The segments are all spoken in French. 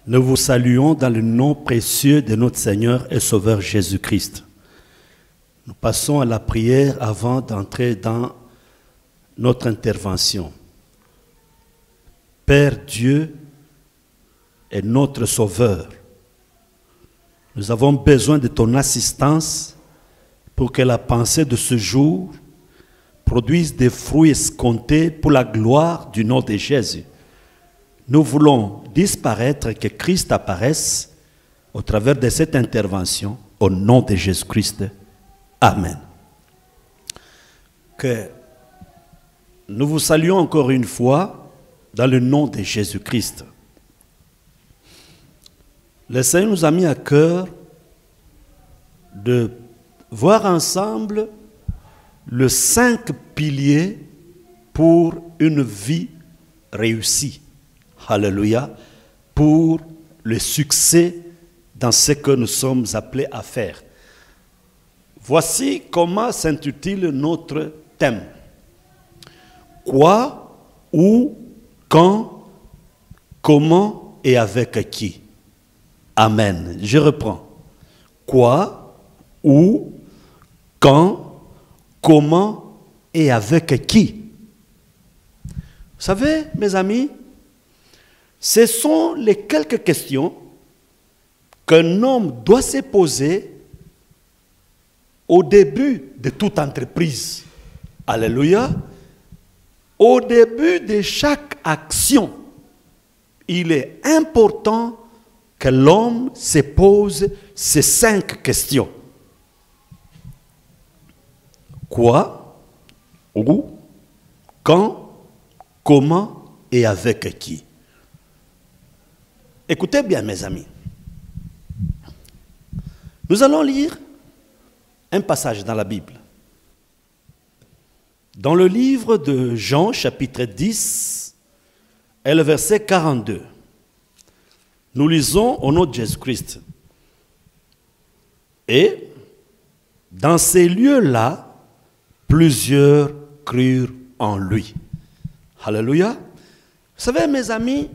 Nous vous saluons dans le nom précieux de notre Seigneur et Sauveur Jésus-Christ. Nous passons à la prière avant d'entrer dans notre intervention. Père Dieu est notre Sauveur. Nous avons besoin de ton assistance pour que la pensée de ce jour produise des fruits escomptés pour la gloire du nom de Jésus. Nous voulons disparaître, que Christ apparaisse au travers de cette intervention, au nom de Jésus-Christ. Amen. Que nous vous saluons encore une fois dans le nom de Jésus-Christ. Le Seigneur nous a mis à cœur de voir ensemble les 5 piliers pour une vie réussie. Alléluia, pour le succès dans ce que nous sommes appelés à faire. Voici comment s'intitule notre thème. Quoi, où, quand, comment et avec qui? Amen. Je reprends. Quoi, où, quand, comment et avec qui? Vous savez, mes amis, ce sont les quelques questions qu'un homme doit se poser au début de toute entreprise. Alléluia. Au début de chaque action, il est important que l'homme se pose ces 5 questions. Quoi, où, quand, comment et avec qui? Écoutez bien, mes amis. Nous allons lire un passage dans la Bible. Dans le livre de Jean, chapitre 10, et le verset 42. Nous lisons au nom de Jésus-Christ. Et dans ces lieux-là, plusieurs crurent en lui. Alléluia. Vous savez, mes amis,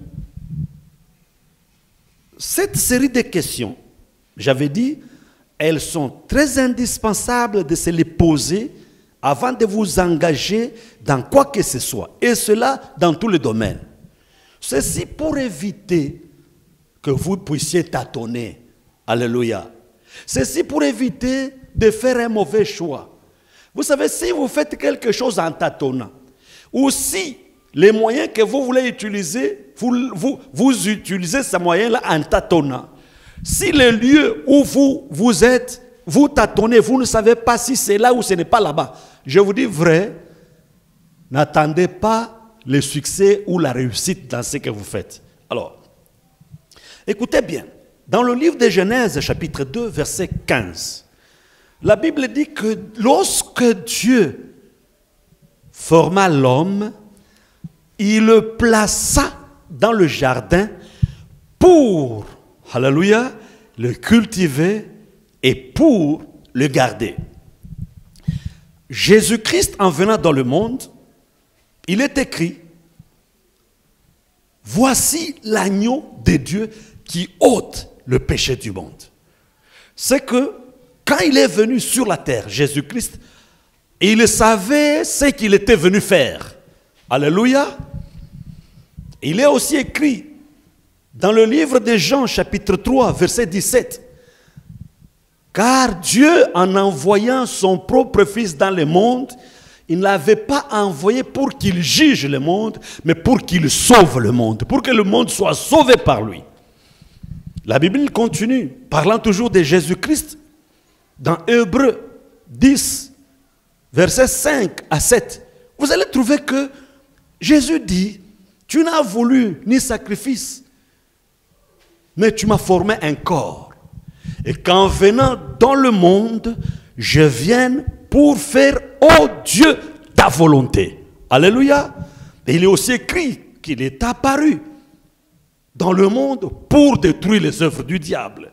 cette série de questions, j'avais dit, elles sont très indispensables de se les poser avant de vous engager dans quoi que ce soit. Et cela dans tous les domaines. Ceci pour éviter que vous puissiez tâtonner. Alléluia. Ceci pour éviter de faire un mauvais choix. Vous savez, si vous faites quelque chose en tâtonnant, ou si les moyens que vous voulez utiliser, vous utilisez ce moyen-là en tâtonnant. Si le lieu où vous êtes, vous tâtonnez, vous ne savez pas si c'est là ou ce n'est pas là-bas. Je vous dis vrai, n'attendez pas le succès ou la réussite dans ce que vous faites. Alors, écoutez bien. Dans le livre de Genèse, chapitre 2, verset 15, la Bible dit que lorsque Dieu forma l'homme, il le plaça dans le jardin pour, alléluia, le cultiver et pour le garder. Jésus-Christ, en venant dans le monde, il est écrit, voici l'agneau de Dieu qui ôte le péché du monde. C'est que quand il est venu sur la terre, Jésus-Christ, il savait ce qu'il était venu faire. Alléluia. Il est aussi écrit dans le livre de Jean, chapitre 3, verset 17. Car Dieu, en envoyant son propre Fils dans le monde, il ne l'avait pas envoyé pour qu'il juge le monde, mais pour qu'il sauve le monde, pour que le monde soit sauvé par lui. La Bible continue, parlant toujours de Jésus-Christ, dans Hébreux 10, versets 5 à 7. Vous allez trouver que Jésus dit, tu n'as voulu ni sacrifice, mais tu m'as formé un corps. Et qu'en venant dans le monde, je vienne pour faire, ô Dieu, ta volonté. Alléluia. Et il est aussi écrit qu'il est apparu dans le monde pour détruire les œuvres du diable.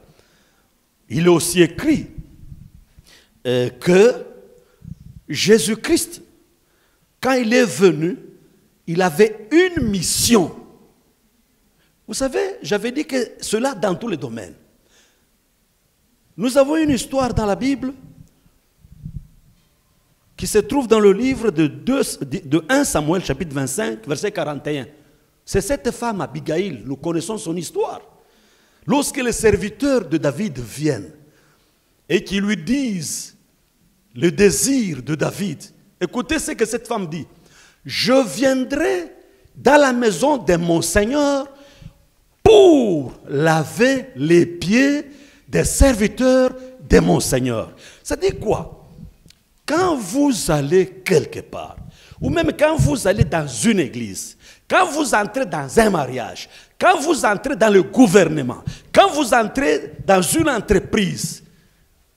Il est aussi écrit que Jésus-Christ, quand il est venu, il avait une mission. Vous savez, j'avais dit que cela dans tous les domaines. Nous avons une histoire dans la Bible qui se trouve dans le livre de 1 Samuel, chapitre 25, verset 41. C'est cette femme, Abigail, nous connaissons son histoire. Lorsque les serviteurs de David viennent et qui lui disent le désir de David, écoutez ce que cette femme dit. Je viendrai dans la maison de mon Seigneur pour laver les pieds des serviteurs de mon Seigneur. Ça dit quoi? Quand vous allez quelque part, ou même quand vous allez dans une église, quand vous entrez dans un mariage, quand vous entrez dans le gouvernement, quand vous entrez dans une entreprise,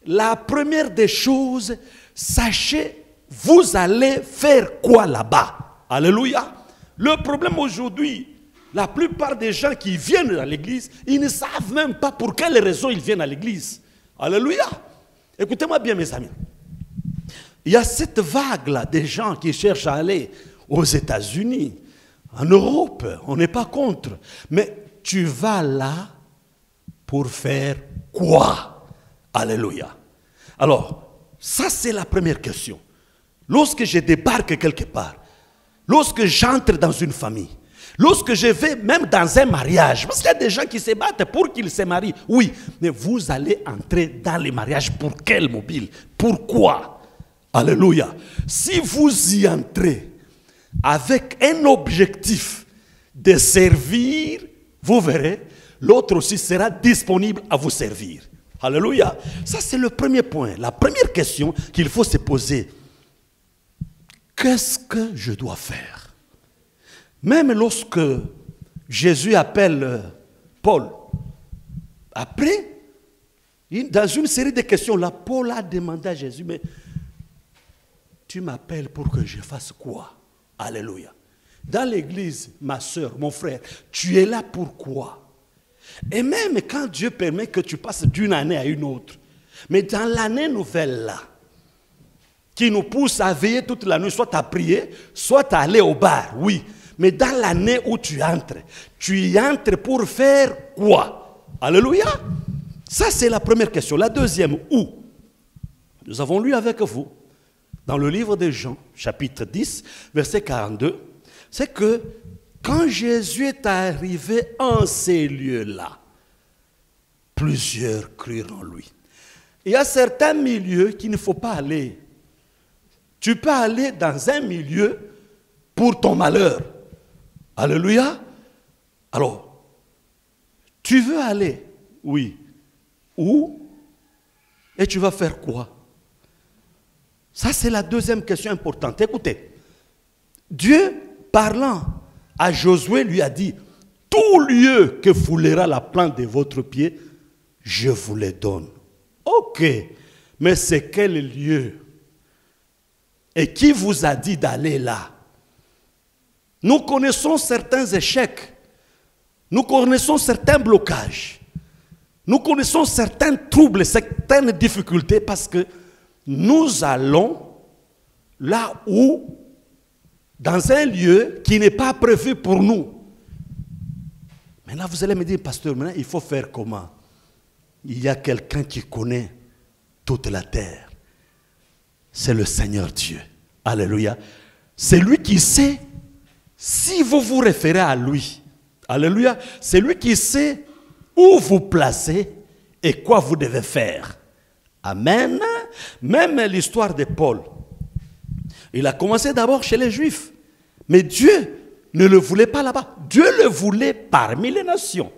la première des choses, sachez, vous allez faire quoi là-bas? Alléluia. Le problème aujourd'hui, la plupart des gens qui viennent à l'église, ils ne savent même pas pour quelle raison ils viennent à l'église. Alléluia. Écoutez-moi bien, mes amis. Il y a cette vague-là des gens qui cherchent à aller aux États-Unis, en Europe, on n'est pas contre. Mais tu vas là pour faire quoi? Alléluia. Alors, ça c'est la première question. Lorsque je débarque quelque part, lorsque j'entre dans une famille, lorsque je vais même dans un mariage, parce qu'il y a des gens qui se battent pour qu'ils se marient, oui, mais vous allez entrer dans les mariages pour quel mobile? Pourquoi? Alléluia. Si vous y entrez avec un objectif de servir, vous verrez, l'autre aussi sera disponible à vous servir. Alléluia. Ça, c'est le premier point. La première question qu'il faut se poser. Qu'est-ce que je dois faire? Même lorsque Jésus appelle Paul, après, dans une série de questions, là, Paul a demandé à Jésus, mais tu m'appelles pour que je fasse quoi? Alléluia. Dans l'église, ma soeur, mon frère, tu es là pour quoi? Et même quand Dieu permet que tu passes d'une année à une autre, mais dans l'année nouvelle là, qui nous pousse à veiller toute la nuit, soit à prier, soit à aller au bar, oui. Mais dans l'année où tu y entres pour faire quoi? Alléluia. Ça c'est la première question. La deuxième, où? Nous avons lu avec vous, dans le livre de Jean, chapitre 10, verset 42, c'est que quand Jésus est arrivé en ces lieux-là, plusieurs crurent en lui. Il y a certains milieux qu'il ne faut pas aller. Tu peux aller dans un milieu pour ton malheur. Alléluia. Alors, tu veux aller, oui. Où? Et tu vas faire quoi? Ça, c'est la deuxième question importante. Écoutez, Dieu, parlant à Josué, lui a dit, tout lieu que foulera la plante de votre pied, je vous le donne. Ok, mais c'est quel lieu? Et qui vous a dit d'aller là? Nous connaissons certains échecs, nous connaissons certains blocages, nous connaissons certains troubles, certaines difficultés parce que nous allons là où, dans un lieu qui n'est pas prévu pour nous. Maintenant, vous allez me dire, pasteur, maintenant, il faut faire comment? Il y a quelqu'un qui connaît toute la terre. C'est le Seigneur Dieu. Alléluia. C'est lui qui sait si vous vous référez à lui. Alléluia. C'est lui qui sait où vous placez et quoi vous devez faire. Amen. Même l'histoire de Paul, il a commencé d'abord chez les Juifs. Mais Dieu ne le voulait pas là-bas. Dieu le voulait parmi les nations.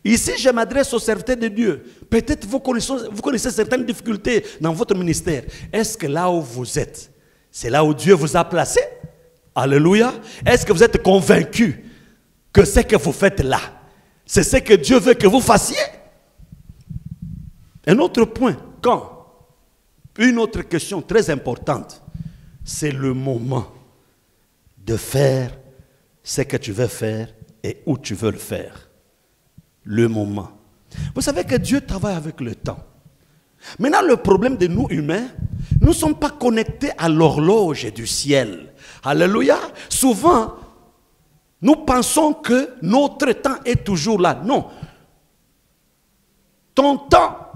Ici, je m'adresse aux serviteurs de Dieu. Peut-être vous connaissez certaines difficultés dans votre ministère. Est-ce que là où vous êtes, c'est là où Dieu vous a placé? Alléluia. Est-ce que vous êtes convaincu que ce que vous faites là, c'est ce que Dieu veut que vous fassiez? Un autre point, quand? Une autre question très importante, c'est le moment de faire ce que tu veux faire et où tu veux le faire. Le moment. Vous savez que Dieu travaille avec le temps. Maintenant, le problème de nous humains, nous ne sommes pas connectés à l'horloge du ciel. Alléluia. Souvent, Nous pensons que notre temps est toujours là. Non. Ton temps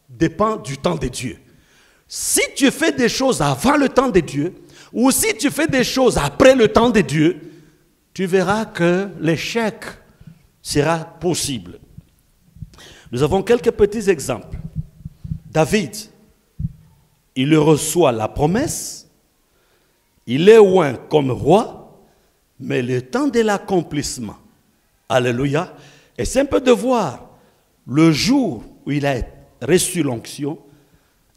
dépend du temps de Dieu. Si tu fais des choses avant le temps de Dieu, ou si tu fais des choses après le temps de Dieu, tu verras que l'échec sera possible. Nous avons quelques petits exemples. David, il reçoit la promesse, il est oint comme roi, mais le temps de l'accomplissement, alléluia, est simple de voir le jour où il a reçu l'onction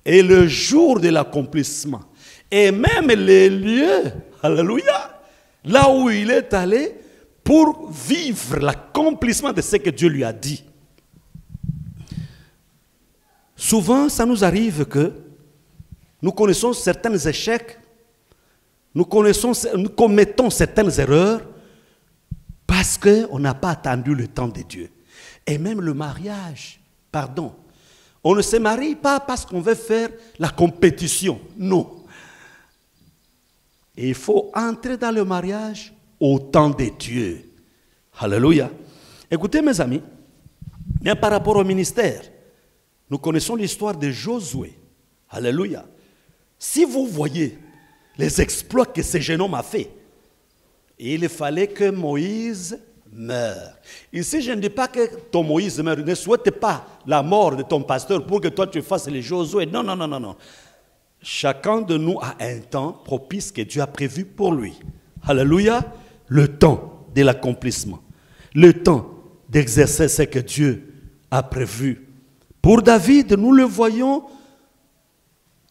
et le jour de l'accomplissement. Et même les lieux, alléluia, là où il est allé pour vivre l'accomplissement de ce que Dieu lui a dit. Souvent, ça nous arrive que nous connaissons certains échecs, nous commettons certaines erreurs parce qu'on n'a pas attendu le temps de Dieu. Et même le mariage, pardon, on ne se marie pas parce qu'on veut faire la compétition, non. Et il faut entrer dans le mariage au temps de Dieu. Alléluia. Écoutez mes amis, bien par rapport au ministère, nous connaissons l'histoire de Josué. Alléluia. Si vous voyez les exploits que ce jeune homme a fait, il fallait que Moïse meure. Ici, je ne dis pas que ton Moïse meure. Ne souhaite pas la mort de ton pasteur pour que toi tu fasses les Josué. Non, non, non, non, non. Chacun de nous a un temps propice que Dieu a prévu pour lui. Alléluia. Le temps de l'accomplissement. Le temps d'exercer ce que Dieu a prévu. Pour David, nous le voyons,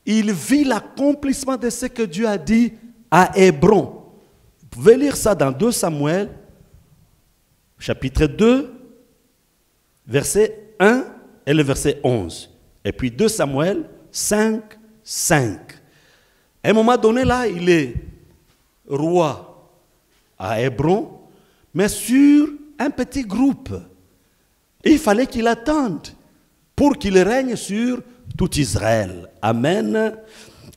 il vit l'accomplissement de ce que Dieu a dit à Hébron. Vous pouvez lire ça dans 2 Samuel, chapitre 2, verset 1 et le verset 11. Et puis 2 Samuel 5, 5. À un moment donné, là, il est roi à Hébron, mais sur un petit groupe. Et il fallait qu'il attende pour qu'il règne sur tout Israël. Amen.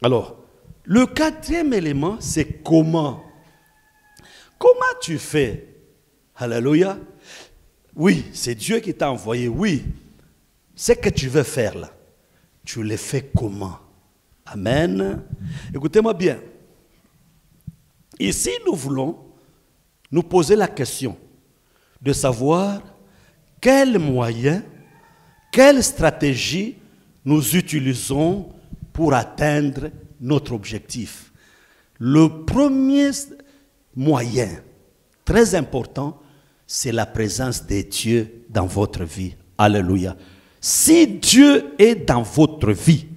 Alors, le 4e élément, c'est comment. Comment tu fais? Alléluia. Oui, c'est Dieu qui t'a envoyé. Oui, ce que tu veux faire là, tu le fais comment? Amen. Écoutez-moi bien. Ici, nous voulons nous poser la question de savoir quels moyens, quelle stratégie nous utilisons pour atteindre notre objectif. Le premier moyen, très important, c'est la présence de Dieu dans votre vie. Alléluia. Si Dieu est dans votre vie,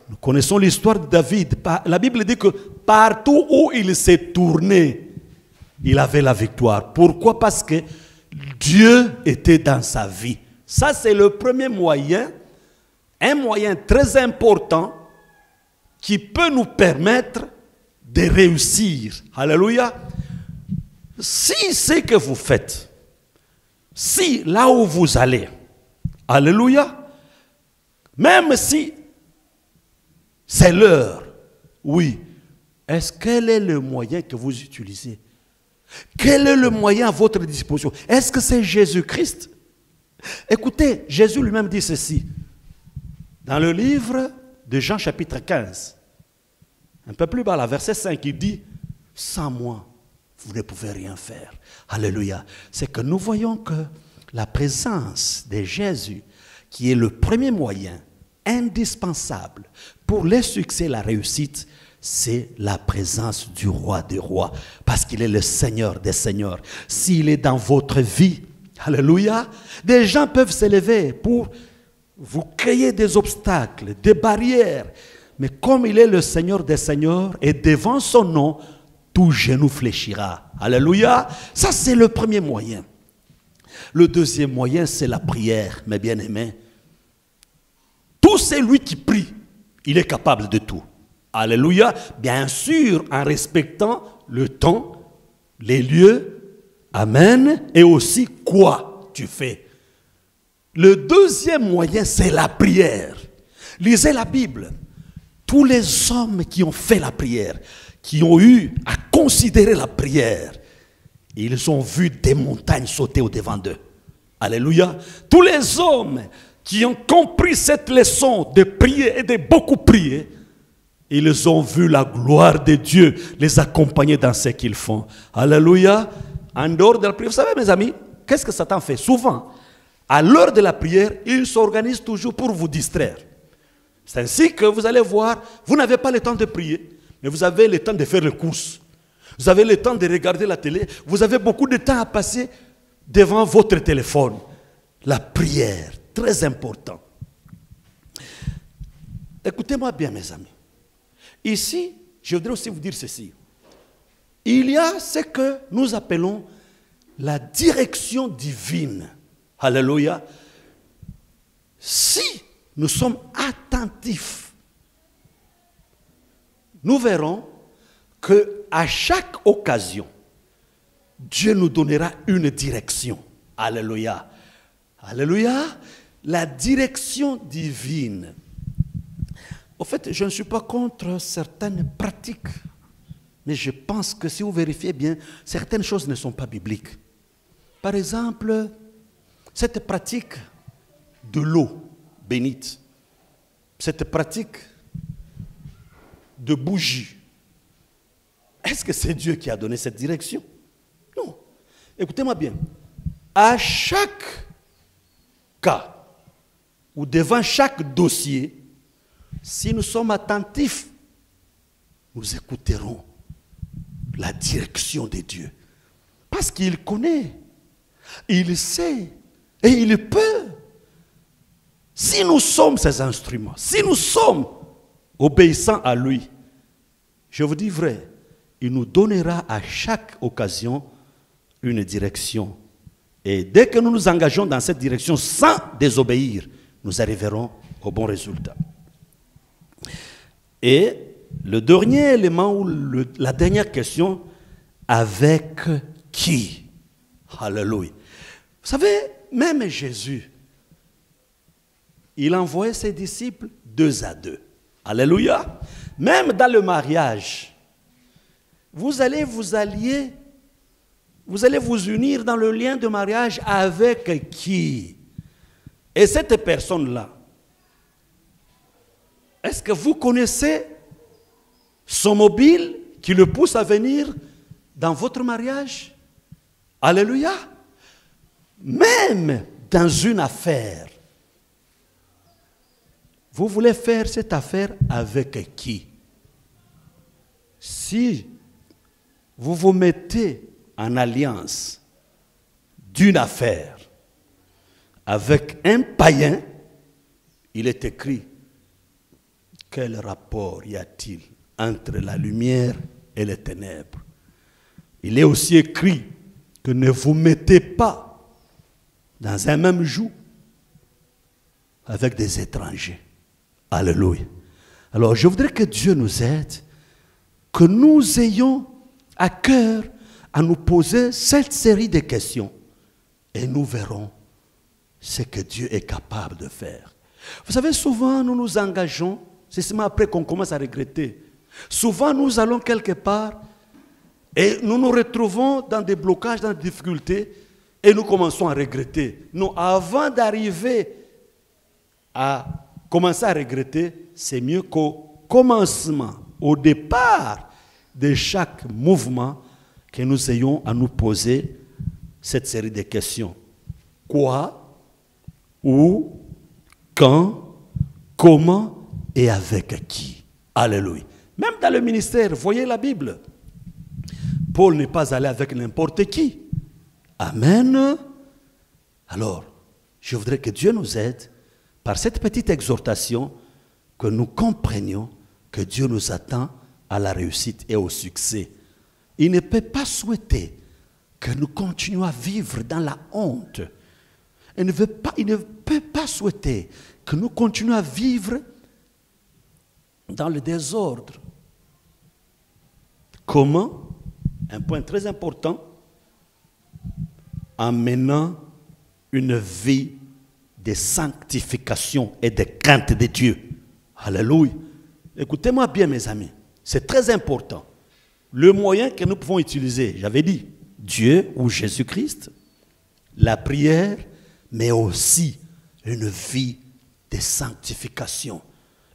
nous connaissons l'histoire de David. La Bible dit que partout où il s'est tourné, il avait la victoire. Pourquoi? Parce que Dieu était dans sa vie. Ça, c'est le premier moyen, un moyen très important qui peut nous permettre de réussir. Alléluia. Si c'est que vous faites, si là où vous allez, alléluia, même si c'est l'heure, oui, quel est le moyen que vous utilisez? Quel est le moyen à votre disposition? Est-ce que c'est Jésus-Christ? Écoutez, Jésus lui-même dit ceci. Dans le livre de Jean chapitre 15, un peu plus bas, la verset 5, il dit, sans moi, vous ne pouvez rien faire. Alléluia. C'est que nous voyons que la présence de Jésus, qui est le premier moyen indispensable pour le succès, la réussite, c'est la présence du roi des rois, parce qu'il est le Seigneur des seigneurs. S'il est dans votre vie, alléluia, des gens peuvent s'élever pour vous créer des obstacles, des barrières, mais comme il est le Seigneur des seigneurs et devant son nom, tout genou fléchira. Alléluia. Ça, c'est le premier moyen. Le deuxième moyen, c'est la prière, mes bien-aimés. Tout celui qui prie, il est capable de tout. Alléluia. Bien sûr, en respectant le temps, les lieux, amen, et aussi quoi tu fais. Le deuxième moyen, c'est la prière. Lisez la Bible. Tous les hommes qui ont fait la prière, qui ont eu à considérer la prière, Ils ont vu des montagnes sauter au-devant d'eux. Alléluia. Tous les hommes qui ont compris cette leçon de prier et de beaucoup prier, ils ont vu la gloire de Dieu les accompagner dans ce qu'ils font. Alléluia. En dehors de la prière, vous savez mes amis, qu'est-ce que Satan fait? Souvent, à l'heure de la prière, il s'organise toujours pour vous distraire. C'est ainsi que vous allez voir, vous n'avez pas le temps de prier, mais vous avez le temps de faire les courses. Vous avez le temps de regarder la télé. Vous avez beaucoup de temps à passer devant votre téléphone. La prière, très important. Écoutez-moi bien mes amis. Ici, je voudrais aussi vous dire ceci. Il y a ce que nous appelons la direction divine. Alléluia. Si nous sommes attentifs, nous verrons qu'à chaque occasion, Dieu nous donnera une direction. Alléluia. Alléluia. La direction divine. En fait, je ne suis pas contre certaines pratiques, mais je pense que si vous vérifiez bien, certaines choses ne sont pas bibliques. Par exemple, cette pratique de l'eau bénite, cette pratique de bougie, est-ce que c'est Dieu qui a donné cette direction? Non. Écoutez-moi bien. À chaque cas ou devant chaque dossier, si nous sommes attentifs, nous écouterons la direction de Dieu. Parce qu'il connaît, il sait et il peut. Si nous sommes ses instruments, si nous sommes obéissants à lui, je vous dis vrai, il nous donnera à chaque occasion une direction. Et dès que nous nous engageons dans cette direction sans désobéir, nous arriverons au bon résultat. Et le dernier élément, ou la dernière question, avec qui? Alléluia. Vous savez, même Jésus, il envoyait ses disciples 2 à 2. Alléluia. Même dans le mariage, vous allez vous allier, vous allez vous unir dans le lien de mariage avec qui? Et cette personne-là, est-ce que vous connaissez son mobile qui le pousse à venir dans votre mariage? Alléluia. Même dans une affaire, vous voulez faire cette affaire avec qui? Si vous vous mettez en alliance d'une affaire avec un païen, il est écrit, quel rapport y a-t-il entre la lumière et les ténèbres? Il est aussi écrit que ne vous mettez pas dans un même joug avec des étrangers. Alléluia. Alors je voudrais que Dieu nous aide, que nous ayons à cœur à nous poser cette série de questions et nous verrons ce que Dieu est capable de faire. Vous savez, souvent nous nous engageons, c'est seulement après qu'on commence à regretter. Souvent nous allons quelque part et nous nous retrouvons dans des blocages, dans des difficultés et nous commençons à regretter. Non, avant d'arriver à commencer à regretter, c'est mieux qu'au commencement, au départ de chaque mouvement, que nous ayons à nous poser cette série de questions. Quoi, où, quand, comment et avec qui? Alléluia. Même dans le ministère, voyez la Bible. Paul n'est pas allé avec n'importe qui. Amen. Alors, je voudrais que Dieu nous aide par cette petite exhortation, que nous comprenions que Dieu nous attend à la réussite et au succès. Il ne peut pas souhaiter que nous continuions à vivre dans la honte. Il ne peut pas souhaiter que nous continuions à vivre dans le désordre. Comment? Un point très important, en menant une vie de sanctification et de crainte de Dieu. Alléluia. Écoutez-moi bien mes amis, c'est très important. Le moyen que nous pouvons utiliser, j'avais dit, Dieu ou Jésus-Christ, la prière, mais aussi une vie de sanctification,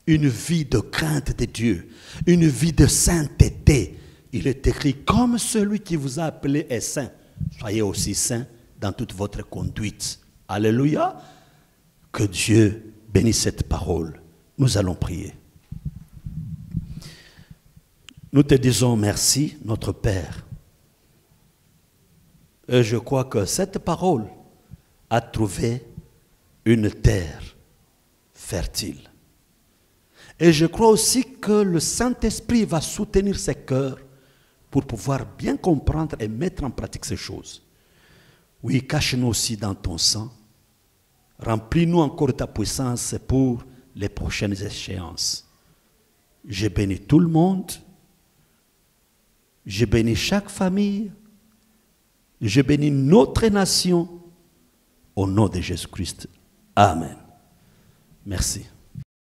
une vie de crainte de Dieu, une vie de sainteté. Il est écrit, comme celui qui vous a appelé est saint, soyez aussi saints dans toute votre conduite. Alléluia. Que Dieu bénisse cette parole. Nous allons prier. Nous te disons merci, notre Père. Et je crois que cette parole a trouvé une terre fertile. Et je crois aussi que le Saint-Esprit va soutenir ces cœurs pour pouvoir bien comprendre et mettre en pratique ces choses. Oui, cache-nous aussi dans ton sang. Remplis-nous encore de ta puissance pour les prochaines échéances. Je bénis tout le monde. Je bénis chaque famille. Je bénis notre nation. Au nom de Jésus-Christ. Amen. Merci.